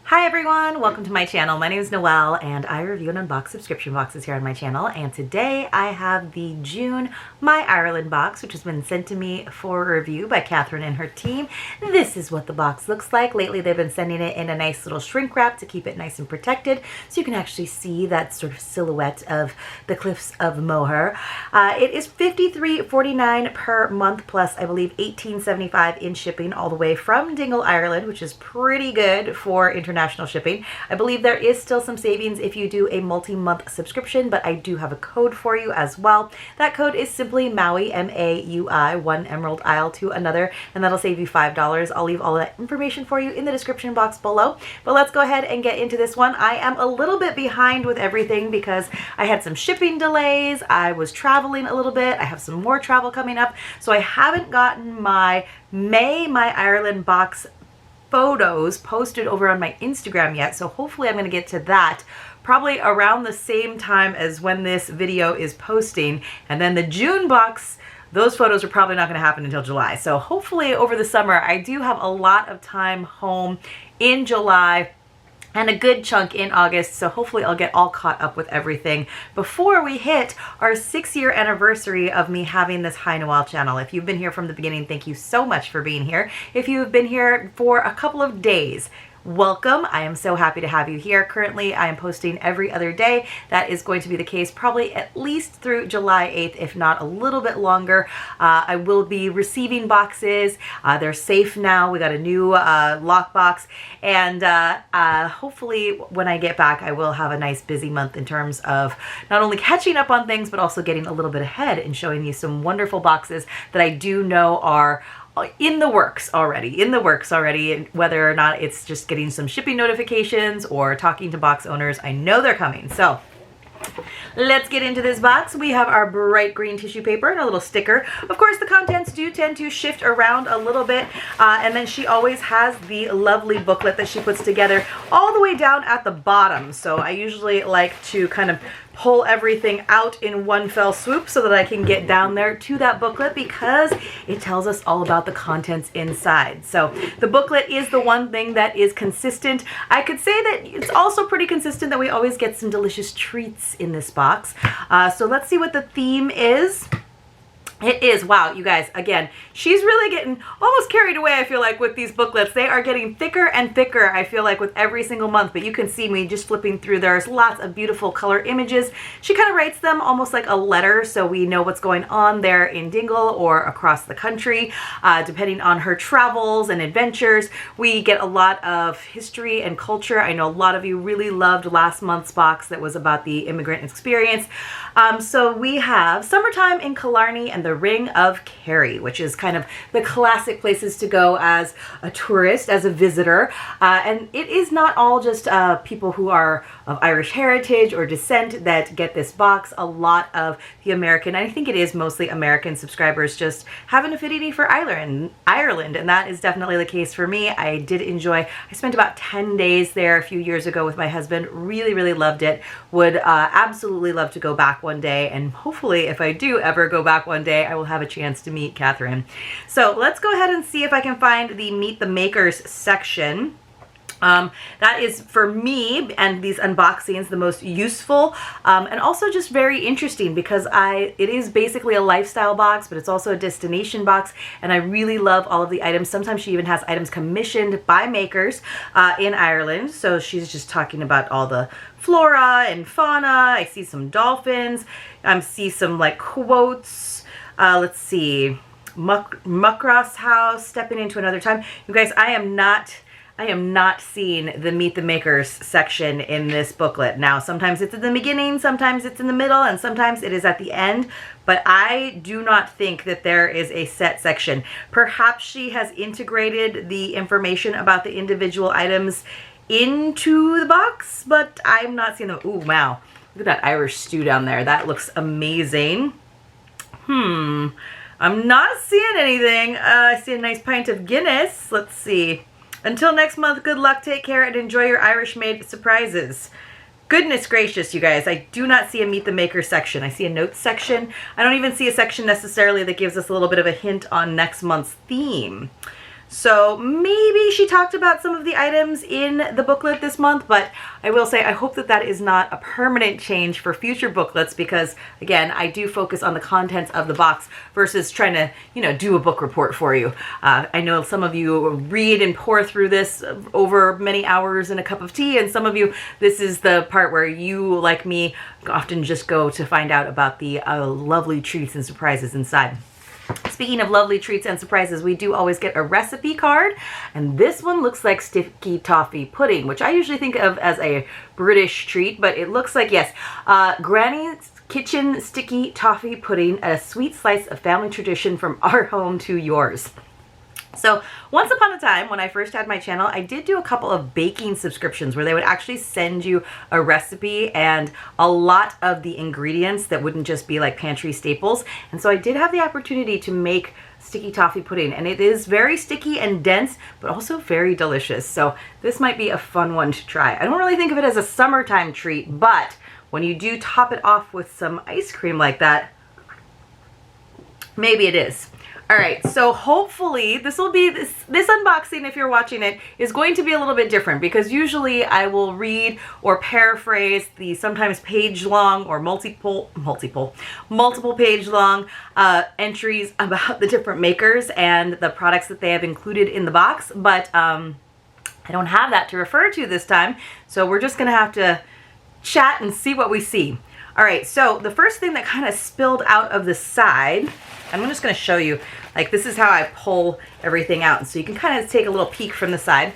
Hi everyone, welcome to my channel. My name is Noelle and I review and unbox subscription boxes here on my channel, and today I have the June My Ireland box, which has been sent to me for review by Catherine and her team. This is what the box looks like. Lately they've been sending it in a nice little shrink wrap to keep it nice and protected so you can actually see that sort of silhouette of the cliffs of Moher. It is $53.49 per month plus I believe $18.75 in shipping all the way from Dingle, Ireland, which is pretty good for international shipping. I believe there is still some savings if you do a multi-month subscription, but I do have a code for you as well. That code is simply MAUI, M-A-U-I, one Emerald Isle to another, and that'll save you $5. I'll leave all that information for you in the description box below. But let's go ahead and get into this one. I am a little bit behind with everything because I had some shipping delays. I was traveling a little bit. I have some more travel coming up, so I haven't gotten my My Ireland box photos posted over on my Instagram yet, so hopefully I'm going to get to that probably around the same time as when this video is posting. And then the June box, those photos are probably not going to happen until July, so hopefully over the summer. I do have a lot of time home in July and a good chunk in August, so hopefully I'll get all caught up with everything before we hit our 6-year anniversary of me having this Hi Noel channel. If you've been here from the beginning, thank you so much for being here. If you've been here for a couple of days, welcome. I am so happy to have you here. Currently, I am posting every other day. That is going to be the case probably at least through July 8th, if not a little bit longer. I will be receiving boxes. They're safe now. We got a new lockbox, and hopefully when I get back, I will have a nice busy month in terms of not only catching up on things, but also getting a little bit ahead and showing you some wonderful boxes that I do know are in the works already, and whether or not it's just getting some shipping notifications or talking to box owners, I know they're coming. So let's get into this box. We have our bright green tissue paper and a little sticker. Of course, the contents do tend to shift around a little bit, and then she always has the lovely booklet that she puts together all the way down at the bottom. So I usually like to kind of pull everything out in one fell swoop so that I can get down there to that booklet, because it tells us all about the contents inside. So the booklet is the one thing that is consistent. I could say that it's also pretty consistent that we always get some delicious treats in this box. So let's see what the theme is. It is, wow, you guys, again, she's really getting almost carried away, I feel like, with these booklets. They are getting thicker and thicker, I feel like, with every single month, but you can see me just flipping through. There's lots of beautiful color images. She kind of writes them almost like a letter, so we know what's going on there in Dingle or across the country, depending on her travels and adventures. We get a lot of history and culture. I know a lot of you really loved last month's box that was about the immigrant experience. So we have Summertime in Killarney and the Ring of Kerry, which is kind of the classic places to go as a tourist, as a visitor. And it is not all just people who are of Irish heritage or descent that get this box. A lot of the American, I think it is mostly American subscribers, just have an affinity for Ireland, and that is definitely the case for me. I did enjoy, I spent about 10 days there a few years ago with my husband. Really, really loved it. Would absolutely love to go back one day, and hopefully if I do ever go back one day, I will have a chance to meet Catherine. So let's go ahead and see if I can find the Meet the Makers section. That is, for me and these unboxings, the most useful, and also just very interesting, because it is basically a lifestyle box, but it's also a destination box, and I really love all of the items. Sometimes she even has items commissioned by makers in Ireland, so she's just talking about all the flora and fauna. I see some dolphins. I see some like quotes. Let's see, Muckross House, stepping into another time. You guys, I am not seeing the Meet the Makers section in this booklet. Now, sometimes it's in the beginning, sometimes it's in the middle, and sometimes it is at the end, but I do not think that there is a set section. Perhaps she has integrated the information about the individual items into the box, but I'm not seeing them. Ooh, wow. Look at that Irish stew down there. That looks amazing. I'm not seeing anything. I see a nice pint of Guinness. Let's see. Until next month, good luck, take care, and enjoy your Irish-made surprises. Goodness gracious, you guys, I do not see a Meet the Maker section. I see a notes section. I don't even see a section necessarily that gives us a little bit of a hint on next month's theme. So maybe she talked about some of the items in the booklet this month, but I will say I hope that that is not a permanent change for future booklets, because again, I do focus on the contents of the box versus trying to, you know, do a book report for you. I know some of you read and pour through this over many hours in a cup of tea, and some of you, this is the part where you, like me, often just go to find out about the lovely treats and surprises inside. Speaking of lovely treats and surprises, we do always get a recipe card, and this one looks like sticky toffee pudding, which I usually think of as a British treat, but it looks like, yes, Granny's Kitchen Sticky Toffee Pudding, a sweet slice of family tradition from our home to yours. So once upon a time, when I first had my channel, I did do a couple of baking subscriptions where they would actually send you a recipe and a lot of the ingredients that wouldn't just be like pantry staples. And so I did have the opportunity to make sticky toffee pudding, and it is very sticky and dense, but also very delicious. So this might be a fun one to try. I don't really think of it as a summertime treat, but when you do top it off with some ice cream like that, maybe it is. All right, so hopefully this will be, this unboxing, if you're watching it, is going to be a little bit different, because usually I will read or paraphrase the sometimes page-long or multiple page-long entries about the different makers and the products that they have included in the box, but I don't have that to refer to this time, so we're just gonna have to chat and see what we see. All right, so the first thing that kind of spilled out of the side, I'm just going to show you, like, this is how I pull everything out. So you can kind of take a little peek from the side.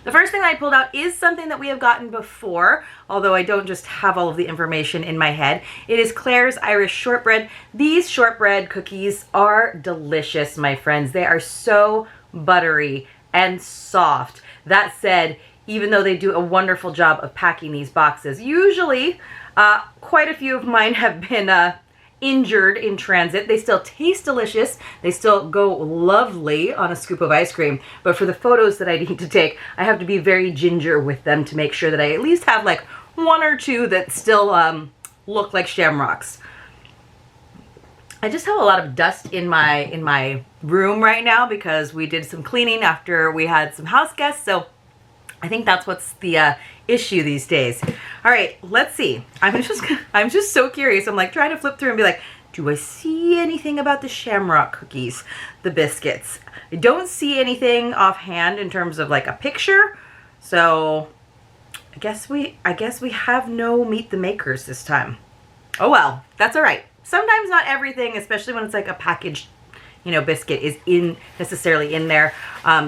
The first thing I pulled out is something that we have gotten before, although I don't just have all of the information in my head. It is Claire's Irish Shortbread. These shortbread cookies are delicious, my friends. They are so buttery and soft. That said, even though they do a wonderful job of packing these boxes, usually quite a few of mine have been injured in transit. They still taste delicious. They still go lovely on a scoop of ice cream. But for the photos that I need to take, I have to be very ginger with them to make sure that I at least have like one or two that still look like shamrocks. I just have a lot of dust in my room right now because we did some cleaning after we had some house guests. So I think that's what's the issue these days. All right, let's see. I'm just so curious. I'm like trying to flip through and be like, do I see anything about the shamrock cookies, the biscuits? I don't see anything offhand in terms of like a picture. So I guess we have no Meet the Makers this time. Oh well, that's all right. Sometimes not everything, especially when it's like a packaged, you know, biscuit, is necessarily in there.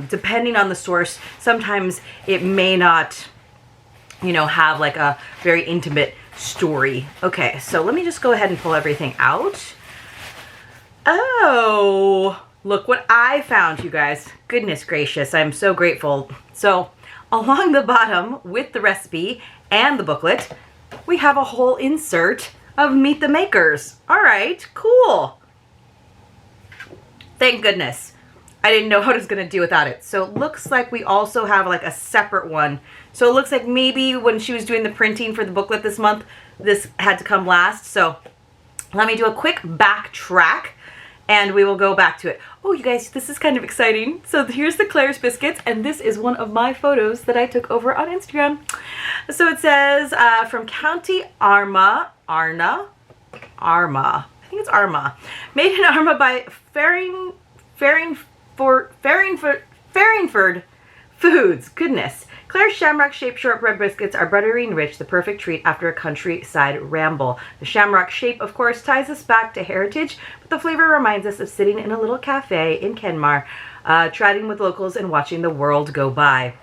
Depending on the source, sometimes it may not, you know, have like a very intimate story. Okay, so let me just go ahead and pull everything out. Oh, look what I found, you guys. Goodness gracious, I'm so grateful. So along the bottom with the recipe and the booklet, we have a whole insert of Meet the Makers. All right, cool. Thank goodness. I didn't know what I was going to do without it. So it looks like we also have like a separate one. So it looks like maybe when she was doing the printing for the booklet this month, this had to come last. So let me do a quick backtrack and we will go back to it. Oh, you guys, this is kind of exciting. So here's the Claire's biscuits, and this is one of my photos that I took over on Instagram. So it says from County Armagh, I think it's Armagh. Made in Armagh by Farringford Foods. Goodness. Claire's shamrock-shaped shortbread biscuits are buttery and rich, the perfect treat after a countryside ramble. The shamrock shape, of course, ties us back to heritage, but the flavor reminds us of sitting in a little cafe in Kenmare, chatting with locals and watching the world go by.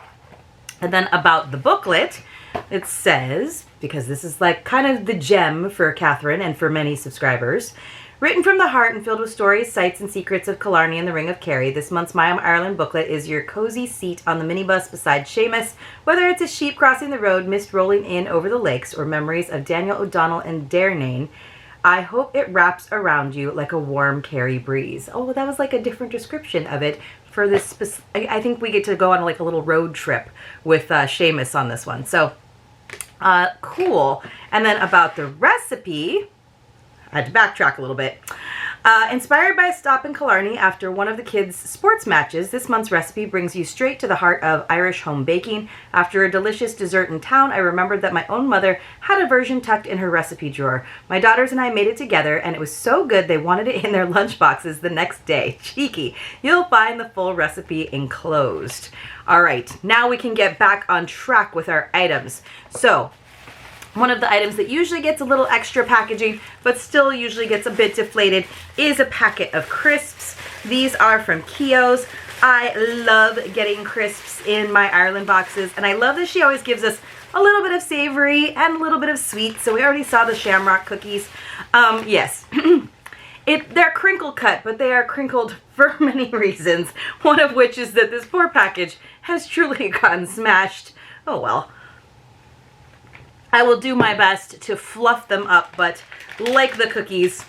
And then about the booklet, it says, because this is like kind of the gem for Catherine and for many subscribers, written from the heart and filled with stories, sights, and secrets of Killarney and the Ring of Kerry, this month's My Ireland booklet is your cozy seat on the minibus beside Seamus, whether it's a sheep crossing the road, mist rolling in over the lakes, or memories of Daniel O'Donnell and Darnane. I hope it wraps around you like a warm Kerry breeze. Oh, that was like a different description of it for this. I think we get to go on like a little road trip with Seamus on this one. So cool. And then about the recipe, I had to backtrack a little bit. Inspired by a stop in Killarney after one of the kids' sports matches, this month's recipe brings you straight to the heart of Irish home baking. After a delicious dessert in town, I remembered that my own mother had a version tucked in her recipe drawer. My daughters and I made it together, and it was so good they wanted it in their lunchboxes the next day. Cheeky. You'll find the full recipe enclosed. All right, now we can get back on track with our items. So, one of the items that usually gets a little extra packaging, but still usually gets a bit deflated, is a packet of crisps. These are from Kio's. I love getting crisps in my Ireland boxes, and I love that she always gives us a little bit of savory and a little bit of sweet. So we already saw the shamrock cookies. Yes. They're crinkle cut, but they are crinkled for many reasons. One of which is that this poor package has truly gotten smashed. Oh well. I will do my best to fluff them up, but like the cookies,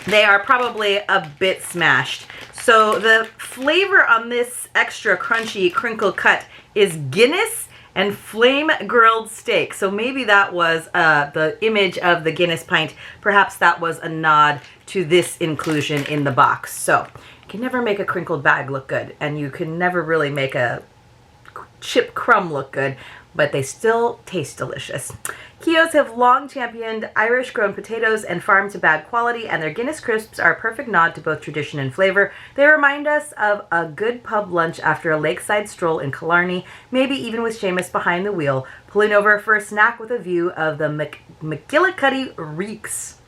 they are probably a bit smashed. So the flavor on this extra crunchy crinkle cut is Guinness and flame grilled steak. So maybe that was the image of the Guinness pint. Perhaps that was a nod to this inclusion in the box. So you can never make a crinkled bag look good, and you can never really make a chip crumb look good, but they still taste delicious. Kio's have long championed Irish grown potatoes and farm to bag quality, and their Guinness crisps are a perfect nod to both tradition and flavor. They remind us of a good pub lunch after a lakeside stroll in Killarney, maybe even with Seamus behind the wheel, pulling over for a snack with a view of the McGillicuddy Reeks.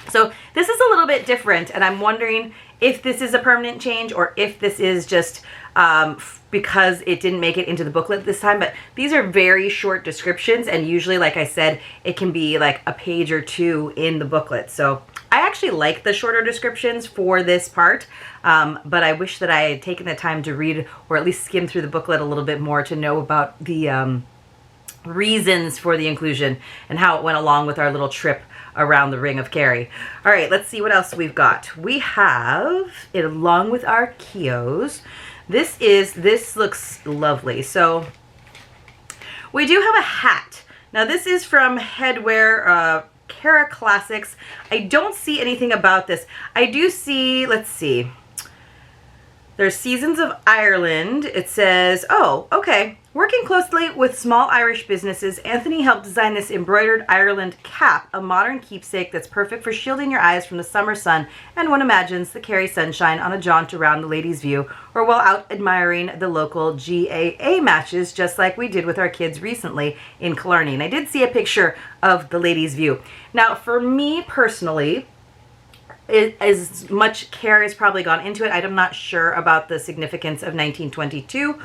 So this is a little bit different, and I'm wondering if this is a permanent change or if this is just because it didn't make it into the booklet this time. But these are very short descriptions, and usually, like I said, it can be like a page or two in the booklet. So I actually like the shorter descriptions for this part, but I wish that I had taken the time to read or at least skim through the booklet a little bit more to know about the reasons for the inclusion and how it went along with our little trip around the ring of Kerry. All right, let's see what else we've got. We have it along with our Kio's. This looks lovely. So we do have a hat. Now this is from Headwear Kerry Classics. I don't see anything about this. I do see, let's see. There's Seasons of Ireland. It says, oh, okay. Working closely with small Irish businesses, Anthony helped design this embroidered Ireland cap, a modern keepsake that's perfect for shielding your eyes from the summer sun and one imagines the Kerry sunshine on a jaunt around the Ladies' View or while out admiring the local GAA matches, just like we did with our kids recently in Killarney. And I did see a picture of the Ladies' View. Now, for me personally, as much care has probably gone into it, I'm not sure about the significance of 1922.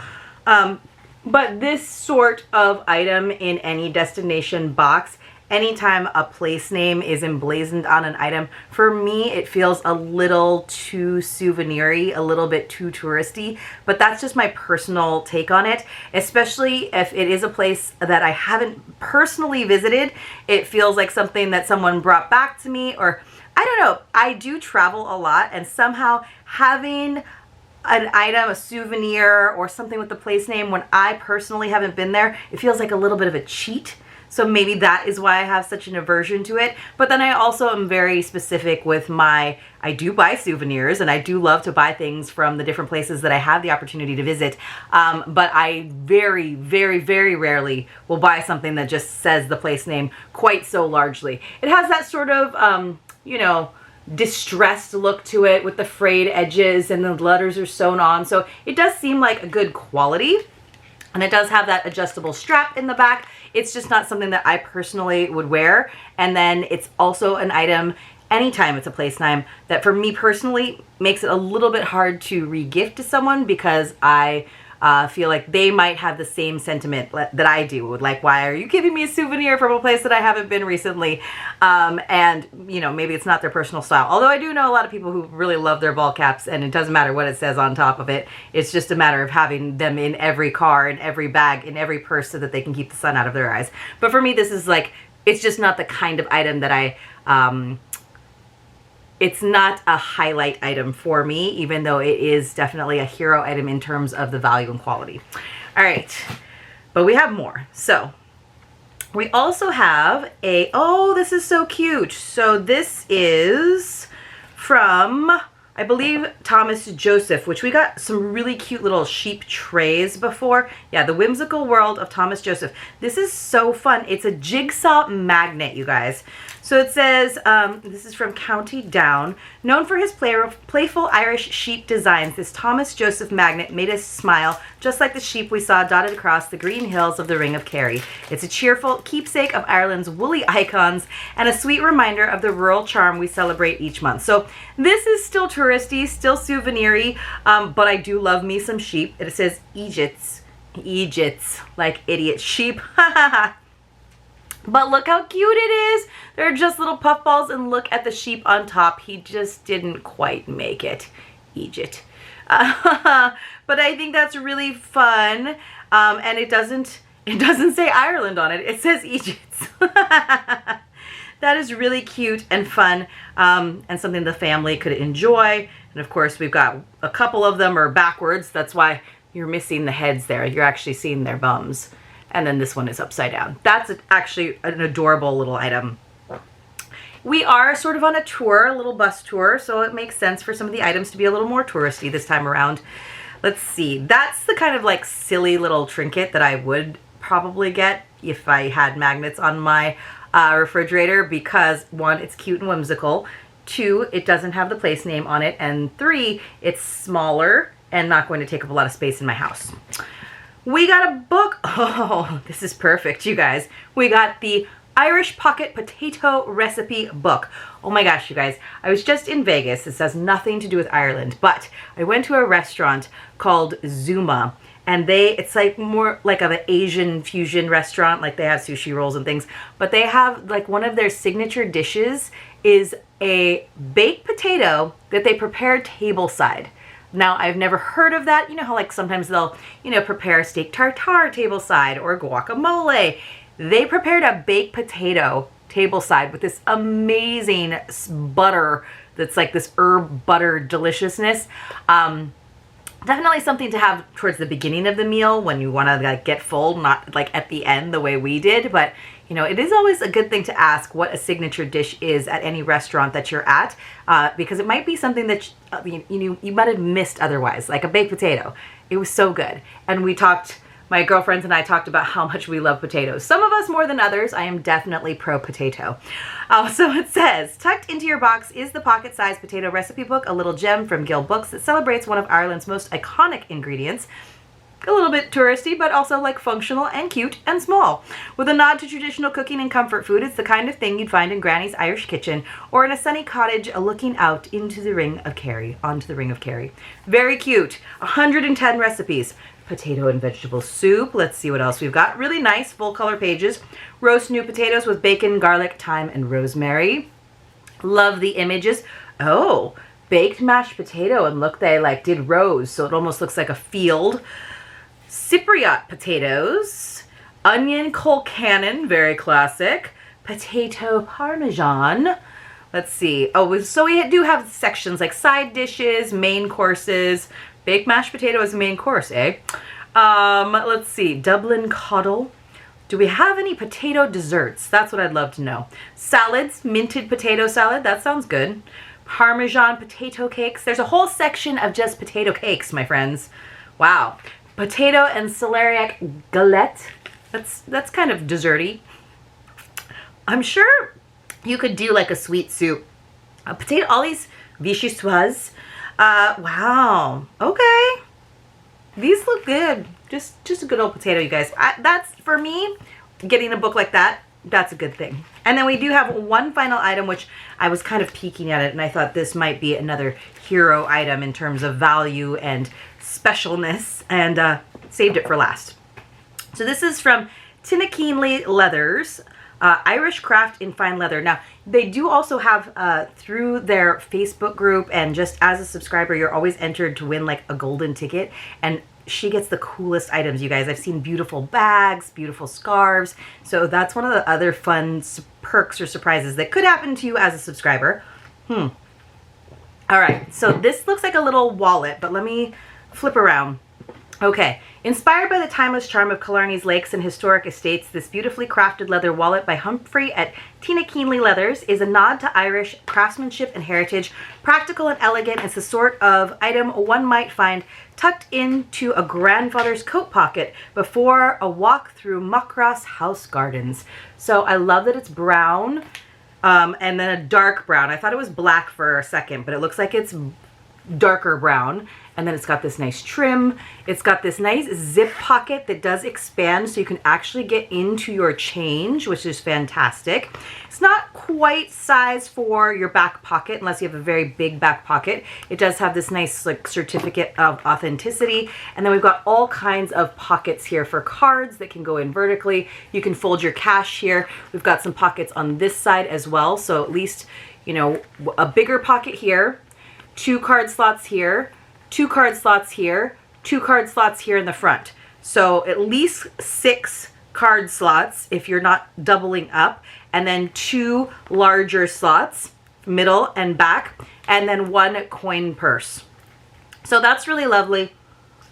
But this sort of item in any destination box, anytime a place name is emblazoned on an item, for me it feels a little too souvenir-y, a little bit too touristy, but that's just my personal take on it. Especially if it is a place that I haven't personally visited, it feels like something that someone brought back to me, or I don't know. I do travel a lot, and somehow having an item, a souvenir, or something with the place name when I personally haven't been there, it feels like a little bit of a cheat. So maybe that is why I have such an aversion to it. But then I also am very specific with I do buy souvenirs, and I do love to buy things from the different places that I have the opportunity to visit. But I very, very, very rarely will buy something that just says the place name quite so largely. It has that sort of, you know, distressed look to it with the frayed edges and the letters are sewn on. So it does seem like a good quality, and it does have that adjustable strap in the back. It's just not something that I personally would wear. And then it's also an item, anytime it's a place name, that for me personally makes it a little bit hard to re-gift to someone, because I feel like they might have the same sentiment that I do. Like, why are you giving me a souvenir from a place that I haven't been recently? And, you know, maybe it's not their personal style. Although I do know a lot of people who really love their ball caps, and it doesn't matter what it says on top of it. It's just a matter of having them in every car, in every bag, in every purse, so that they can keep the sun out of their eyes. But for me, this is like, it's just not the kind of item that I... it's not a highlight item for me, even though it is definitely a hero item in terms of the value and quality. All right, but we have more. So we also have oh, this is so cute. So this is from, I believe, Thomas Joseph, which we got some really cute little sheep trays before. Yeah, the Whimsical World of Thomas Joseph. This is so fun. It's a jigsaw magnet, you guys. So it says, this is from County Down. Known for his playful Irish sheep designs, this Thomas Joseph magnet made us smile, just like the sheep we saw dotted across the green hills of the Ring of Kerry. It's a cheerful keepsake of Ireland's woolly icons and a sweet reminder of the rural charm we celebrate each month. So this is still touristy, still souvenir-y, but I do love me some sheep. It says Egypts, like idiot sheep. But look how cute it is. They're just little puffballs, and look at the sheep on top. He just didn't quite make it. Egypt. But I think that's really fun. And it doesn't say Ireland on it. It says Egypt. That is really cute and fun, and something the family could enjoy. And of course, we've got a couple of them are backwards. That's why you're missing the heads there. You're actually seeing their bums. And then this one is upside down. That's actually an adorable little item. We are sort of on a tour, a little bus tour, so it makes sense for some of the items to be a little more touristy this time around. Let's see. That's the kind of like silly little trinket that I would probably get if I had magnets on my refrigerator, because 1, it's cute and whimsical. 2, it doesn't have the place name on it. And 3, it's smaller and not going to take up a lot of space in my house. We got a book. Oh, this is perfect, you guys. We got the Irish Pocket Potato Recipe Book. Oh my gosh, you guys. I was just in Vegas. This has nothing to do with Ireland, but I went to a restaurant called Zuma, and it's like more like of an Asian fusion restaurant. Like they have sushi rolls and things, but they have like one of their signature dishes is a baked potato that they prepare tableside. Now, I've never heard of that. You know how like sometimes they'll, prepare steak tartare tableside or guacamole. They prepared a baked potato tableside with this amazing butter that's like this herb butter deliciousness. Definitely something to have towards the beginning of the meal when you want to like get full, not like at the end the way we did. But it is always a good thing to ask what a signature dish is at any restaurant that you're at, because it might be something that you might have missed otherwise, like a baked potato. It was so good, and my girlfriends and I talked about how much we love potatoes. Some of us more than others. I am definitely pro potato. So it says, tucked into your box is the pocket-sized potato recipe book, a little gem from Guild Books that celebrates one of Ireland's most iconic ingredients. A little bit touristy, but also like functional and cute and small. With a nod to traditional cooking and comfort food, it's the kind of thing you'd find in Granny's Irish kitchen or in a sunny cottage looking out into the Ring of Kerry, onto the Ring of Kerry. Very cute. 110 recipes. Potato and vegetable soup. Let's see what else we've got. Really nice full color pages. Roast new potatoes with bacon, garlic, thyme, and rosemary. Love the images. Oh, baked mashed potato, and look, they like did rows, so it almost looks like a field. Cypriot potatoes, onion colcannon, very classic, potato parmesan. Let's see. Oh, so we do have sections like side dishes, main courses. Baked mashed potato is a main course, eh? Let's see. Dublin coddle. Do we have any potato desserts? That's what I'd love to know. Salads, minted potato salad. That sounds good. Parmesan potato cakes. There's a whole section of just potato cakes, my friends. Wow. Potato and celeriac galette. That's kind of desserty. I'm sure you could do like a sweet soup. A potato, all these vichyssoise. Wow. Okay. These look good. Just a good old potato, you guys. That's, for me, getting a book like that, that's a good thing. And then we do have one final item, which I was kind of peeking at it, and I thought this might be another hero item in terms of value and specialness, and saved it for last. So this is from Tinakeenly Leathers, Irish Craft in Fine Leather. Now, they do also have, through their Facebook group, and just as a subscriber, you're always entered to win like a golden ticket, and she gets the coolest items, you guys. I've seen beautiful bags, beautiful scarves. So that's one of the other fun perks or surprises that could happen to you as a subscriber. All right, so this looks like a little wallet, but let me flip around. Okay, Inspired by the timeless charm of Killarney's lakes and historic estates, this beautifully crafted leather wallet by Humphrey at Tina Keenley Leathers is a nod to Irish craftsmanship and heritage. Practical and elegant, it's the sort of item one might find tucked into a grandfather's coat pocket before a walk through Muckross House Gardens. So I love that it's brown and then a dark brown. I thought it was black for a second, but it looks like it's darker brown. And then it's got this nice trim. It's got this nice zip pocket that does expand so you can actually get into your change, which is fantastic. It's not quite size for your back pocket unless you have a very big back pocket. It does have this nice like certificate of authenticity. And then we've got all kinds of pockets here for cards that can go in vertically. You can fold your cash here. We've got some pockets on this side as well. So at least, you know, a bigger pocket here, 2 card slots here, 2 card slots here, 2 card slots here in the front. So at least 6 card slots if you're not doubling up, and then 2 larger slots, middle and back, and then 1 coin purse. So that's really lovely.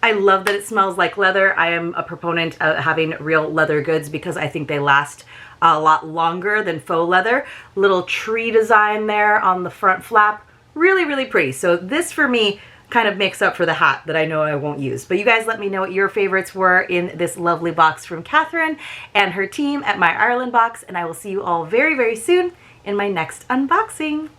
I love that it smells like leather. I am a proponent of having real leather goods because I think they last a lot longer than faux leather. Little tree design there on the front flap. Really, really pretty. So this for me kind of makes up for the hat that I know I won't use. But you guys let me know what your favorites were in this lovely box from Catherine and her team at My Ireland Box, and I will see you all very, very soon in my next unboxing.